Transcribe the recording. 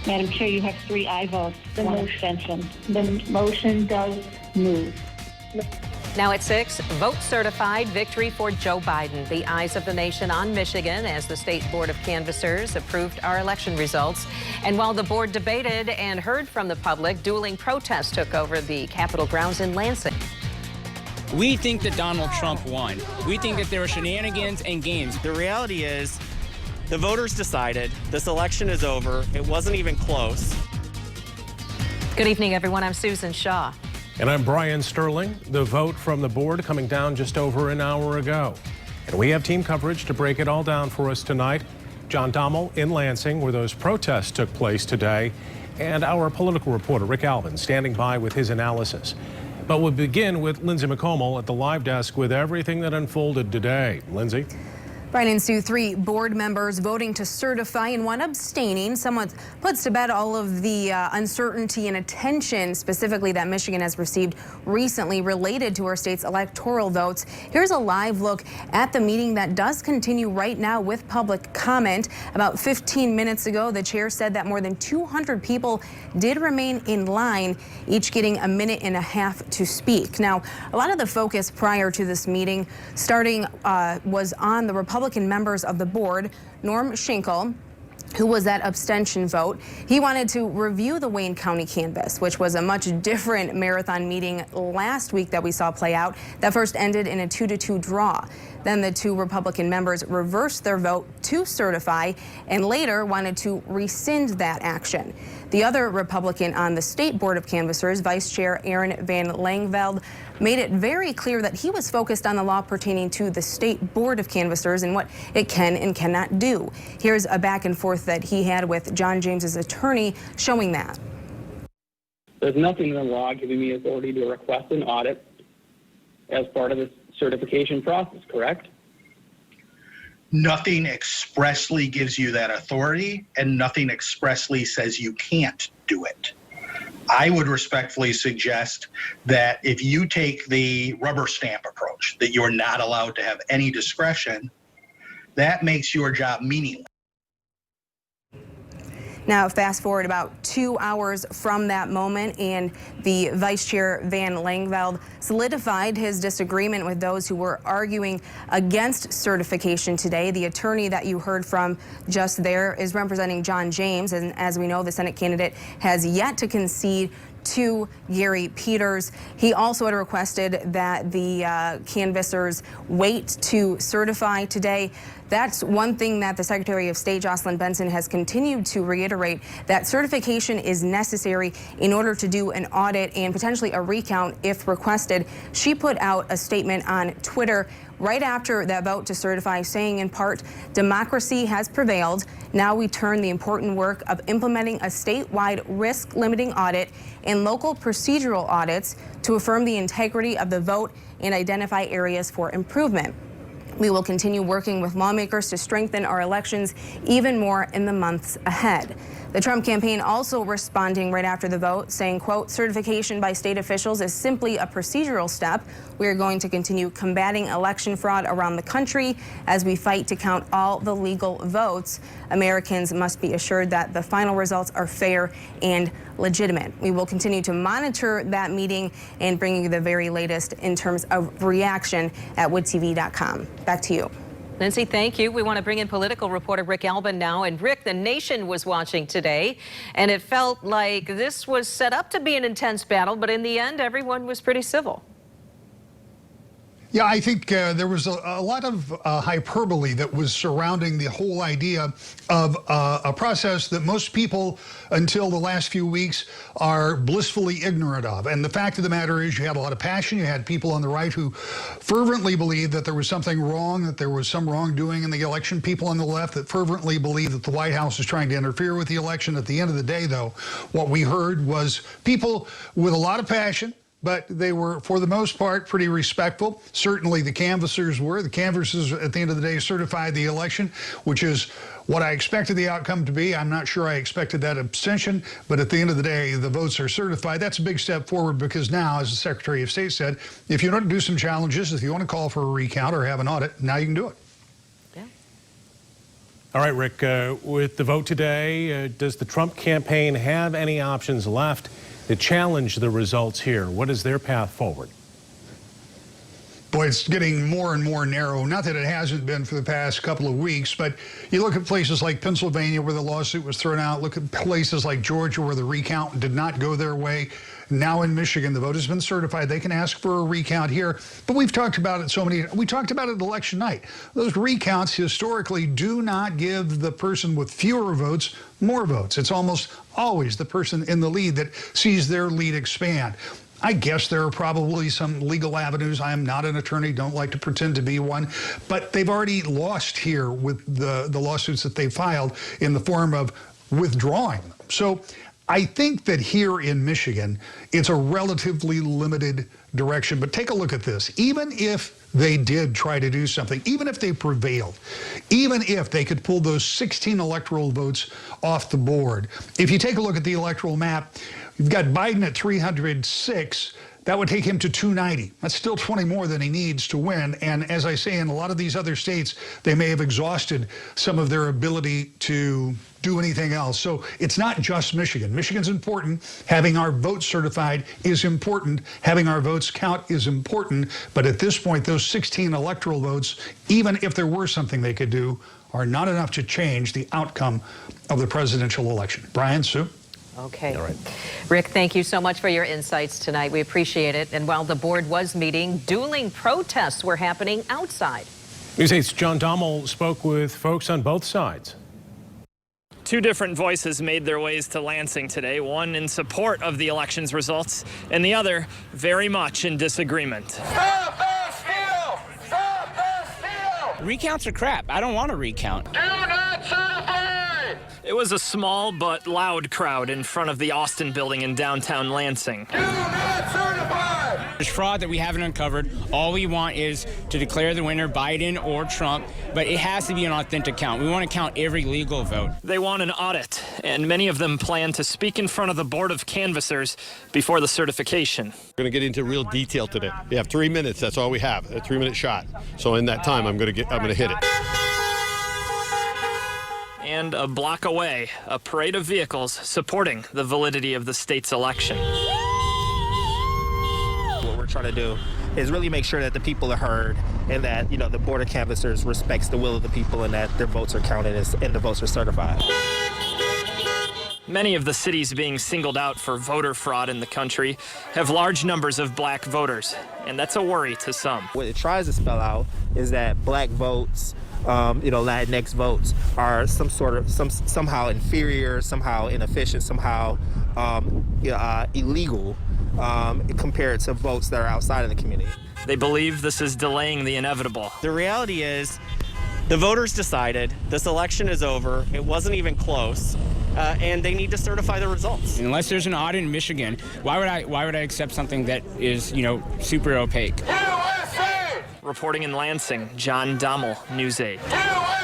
Madam Chair, you have 3 aye votes, 1 abstention. The motion does move. Now at 6, vote certified victory for Joe Biden. The eyes of the nation on Michigan as the State Board of Canvassers approved our election results. And while the board debated and heard from the public, dueling protests took over the Capitol grounds in Lansing. We think that Donald Trump won. We think that there were shenanigans and games. The reality is the voters decided this election is over. It wasn't even close. Good evening, everyone. I'm Susan Shaw. And I'm Brian Sterling. The vote from the board coming down just over an hour ago. And we have team coverage to break it all down for us tonight. John Dommel in Lansing, where those protests took place today, and our political reporter, Rick Alvin, standing by with his analysis. But we'll begin with Lindsay McComal at the live desk with everything that unfolded today. Lindsay? Brian and Sue, 3 board members voting to certify and 1 abstaining. Someone puts to bed all of the uncertainty and attention specifically that Michigan has received recently related to our state's electoral votes. Here's a live look at the meeting that does continue right now with public comment. About 15 minutes ago, the chair said that more than 200 people did remain in line, each getting a minute and a half to speak. Now, a lot of the focus prior to this meeting was on the Republican members of the board. Norm Schinkel, who was that abstention vote, he wanted to review the Wayne County canvass, which was a much different marathon meeting last week that we saw play out that first ended in a 2-2 draw. Then the 2 Republican members reversed their vote to certify and later wanted to rescind that action. The other Republican on the State Board of Canvassers, Vice Chair Aaron Van Langveld, made it very clear that he was focused on the law pertaining to the State Board of Canvassers and what it can and cannot do. Here's a back and forth that he had with John James's attorney showing that. There's nothing in the law giving me authority to request an audit as part of this certification process, correct? Nothing expressly gives you that authority, and nothing expressly says you can't do it. I would respectfully suggest that if you take the rubber stamp approach, that you're not allowed to have any discretion, that makes your job meaningless. Now, fast forward about 2 hours from that moment, and the Vice Chair Van Langveld solidified his disagreement with those who were arguing against certification today. The attorney that you heard from just there is representing John James, and as we know, the Senate candidate has yet to concede to Gary Peters. He also had requested that the canvassers wait to certify today. That's one thing that the Secretary of State, Jocelyn Benson, has continued to reiterate, that certification is necessary in order to do an audit and potentially a recount if requested. She put out a statement on Twitter right after that vote to certify, saying in part, democracy has prevailed. Now we turn the important work of implementing a statewide risk limiting audit and local procedural audits to affirm the integrity of the vote and identify areas for improvement. We will continue working with lawmakers to strengthen our elections even more in the months ahead. The Trump campaign also responding right after the vote, saying, quote, certification by state officials is simply a procedural step. We are going to continue combating election fraud around the country as we fight to count all the legal votes. Americans must be assured that the final results are fair and legitimate. We will continue to monitor that meeting and bring you the very latest in terms of reaction at woodtv.com. Back to you. Lindsay, thank you. We want to bring in political reporter Rick Alvin now. And Rick, the nation was watching today, and it felt like this was set up to be an intense battle, but in the end, everyone was pretty civil. Yeah, I think there was a lot of hyperbole that was surrounding the whole idea of a process that most people until the last few weeks are blissfully ignorant of. And the fact of the matter is you had a lot of passion. You had people on the right who fervently believed that there was something wrong, that there was some wrongdoing in the election. People on the left that fervently believed that the White House is trying to interfere with the election. At the end of the day, though, what we heard was people with a lot of passion, but they were, for the most part, pretty respectful. Certainly the canvassers were. The canvassers, at the end of the day, certified the election, which is what I expected the outcome to be. I'm not sure I expected that abstention, but at the end of the day, the votes are certified. That's a big step forward because now, as the Secretary of State said, if you want to do some challenges, if you want to call for a recount or have an audit, now you can do it. All right, Rick, with the vote today, does the Trump campaign have any options left to challenge the results here? What is their path forward? Boy, it's getting more and more narrow. Not that it hasn't been for the past couple of weeks, but you look at places like Pennsylvania where the lawsuit was thrown out. Look at places like Georgia where the recount did not go their way. Now in Michigan, the vote has been certified. They can ask for a recount here. But we've talked about it we talked about it election night. Those recounts historically do not give the person with fewer votes more votes. It's almost always the person in the lead that sees their lead expand. I guess there are probably some legal avenues. I am not an attorney, don't like to pretend to be one, but they've already lost here with the lawsuits that they filed in the form of withdrawing them. So I think that here in Michigan, it's a relatively limited direction. But take a look at this. Even if they did try to do something, even if they prevailed, even if they could pull those 16 electoral votes off the board, if you take a look at the electoral map, you've got Biden at 306. That would take him to 290. That's still 20 more than he needs to win. And as I say, in a lot of these other states, they may have exhausted some of their ability to do anything else. So it's not just Michigan. Michigan's important. Having our votes certified is important. Having our votes count is important. But at this point, those 16 electoral votes, even if there were something they could do, are not enough to change the outcome of the presidential election. Brian, Sue? Okay. All right. Rick, thank you so much for your insights tonight. We appreciate it. And while the board was meeting, dueling protests were happening outside. News 8's John Dommel spoke with folks on both sides. Two different voices made their ways to Lansing today, one in support of the election's results and the other very much in disagreement. Stop the steal! Stop the steal! Recounts are crap. I don't want a recount. Do not certify! It was a small but loud crowd in front of the Austin building in downtown Lansing. Do not certify! There's fraud that we haven't uncovered. All we want is to declare the winner, Biden or Trump, but it has to be an authentic count. We want to count every legal vote. They want an audit, and many of them plan to speak in front of the board of canvassers before the certification. We're going to get into real detail today. We have 3 minutes. That's all we have. A 3-minute shot. So in that time, I'm going to hit it. And a block away, a parade of vehicles supporting the validity of the state's election. What we're trying to do is really make sure that the people are heard and that, the board of canvassers respects the will of the people and that their votes are counted and the votes are certified. Many of the cities being singled out for voter fraud in the country have large numbers of black voters, and that's a worry to some. What it tries to spell out is that black votes, Latinx votes are somehow inferior, somehow inefficient, somehow illegal compared to votes that are outside of the community. They believe this is delaying the inevitable. The reality is the voters decided this election is over. It wasn't even close. And they need to certify the results. Unless there's an audit in Michigan, why would I accept something that is, super opaque? USA! Reporting in Lansing, John Dommel, News 8. USA!